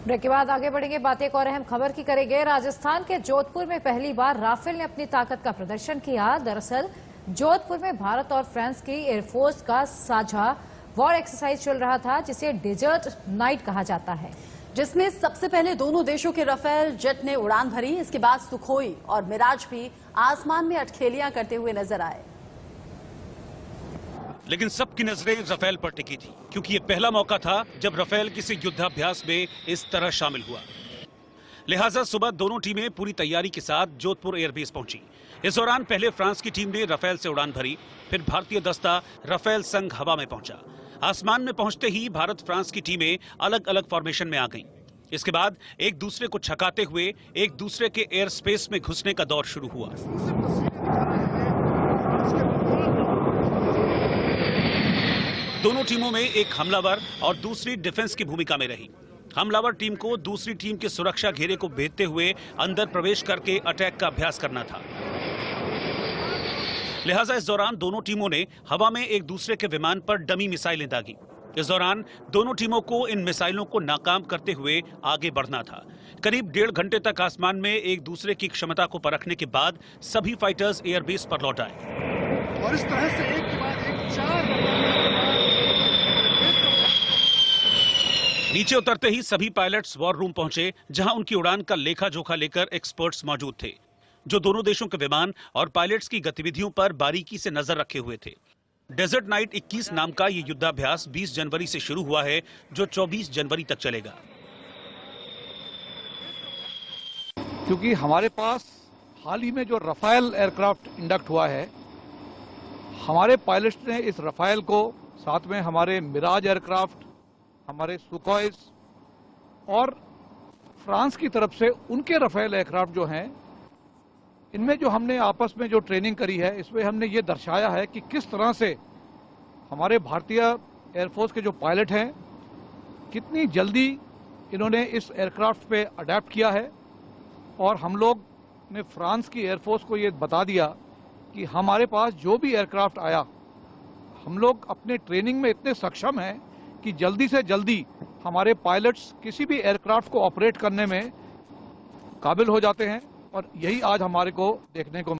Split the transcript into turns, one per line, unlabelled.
Break के बाद आगे बढ़ेंगे, बातें एक और अहम खबर की करेंगे। राजस्थान के जोधपुर में पहली बार राफेल ने अपनी ताकत का प्रदर्शन किया। दरअसल जोधपुर में भारत और फ्रांस की एयरफोर्स का साझा वॉर एक्सरसाइज चल रहा था, जिसे डेजर्ट नाइट कहा जाता है,
जिसमें सबसे पहले दोनों देशों के राफेल जेट ने उड़ान भरी। इसके बाद सुखोई और मिराज भी आसमान में अटखेलियां करते हुए नजर आए।
लेकिन सबकी नजरें राफेल पर टिकी थी, क्योंकि ये पहला मौका था जब राफेल किसी युद्धाभ्यास में इस तरह शामिल हुआ। लिहाजा सुबह दोनों टीमें पूरी तैयारी के साथ जोधपुर एयरबेस पहुंची। इस दौरान पहले फ्रांस की टीम ने राफेल से उड़ान भरी, फिर भारतीय दस्ता राफेल संग हवा में पहुंचा। आसमान में पहुंचते ही भारत फ्रांस की टीमें अलग अलग फॉर्मेशन में आ गईं। इसके बाद एक दूसरे को छकाते हुए एक दूसरे के एयर स्पेस में घुसने का दौर शुरू हुआ। दोनों टीमों में एक हमलावर और दूसरी डिफेंस की भूमिका में रही। हमलावर टीम को दूसरी टीम के सुरक्षा घेरे को भेदते हुए अंदर प्रवेश करके अटैक का अभ्यास करना था। लिहाजा इस दौरान दोनों टीमों ने हवा में एक दूसरे के विमान पर डमी मिसाइलें दागी। इस दौरान दोनों टीमों को इन मिसाइलों को नाकाम करते हुए आगे बढ़ना था। करीब 1.5 घंटे तक आसमान में एक दूसरे की क्षमता को परखने के बाद सभी फाइटर्स एयरबेस पर लौट आए
और इस तरह से एक के बाद एक 4
नीचे उतरते ही सभी पायलट्स वॉर रूम पहुंचे, जहां उनकी उड़ान का लेखा जोखा लेकर एक्सपर्ट्स मौजूद थे, जो दोनों देशों के विमान और पायलट्स की गतिविधियों पर बारीकी से नजर रखे हुए थे। डेजर्ट नाइट 21 नाम का ये युद्धाभ्यास 20 जनवरी से शुरू हुआ है, जो 24 जनवरी तक चलेगा।
क्योंकि हमारे पास हाल ही में जो राफेल एयरक्राफ्ट इंडक्ट हुआ है, हमारे पायलट्स ने इस राफेल को, साथ में हमारे मिराज एयरक्राफ्ट, हमारे सुखोइस और फ्रांस की तरफ से उनके राफेल एयरक्राफ्ट जो हैं, इनमें जो हमने आपस में जो ट्रेनिंग करी है, इसमें हमने ये दर्शाया है कि किस तरह से हमारे भारतीय एयरफोर्स के जो पायलट हैं, कितनी जल्दी इन्होंने इस एयरक्राफ्ट पे अडेप्ट किया है। और हम लोग ने फ्रांस की एयरफोर्स को ये बता दिया कि हमारे पास जो भी एयरक्राफ्ट आया, हम लोग अपने ट्रेनिंग में इतने सक्षम हैं कि जल्दी से जल्दी हमारे पायलट्स किसी भी एयरक्राफ्ट को ऑपरेट करने में काबिल हो जाते हैं। और यही आज हमारे को देखने को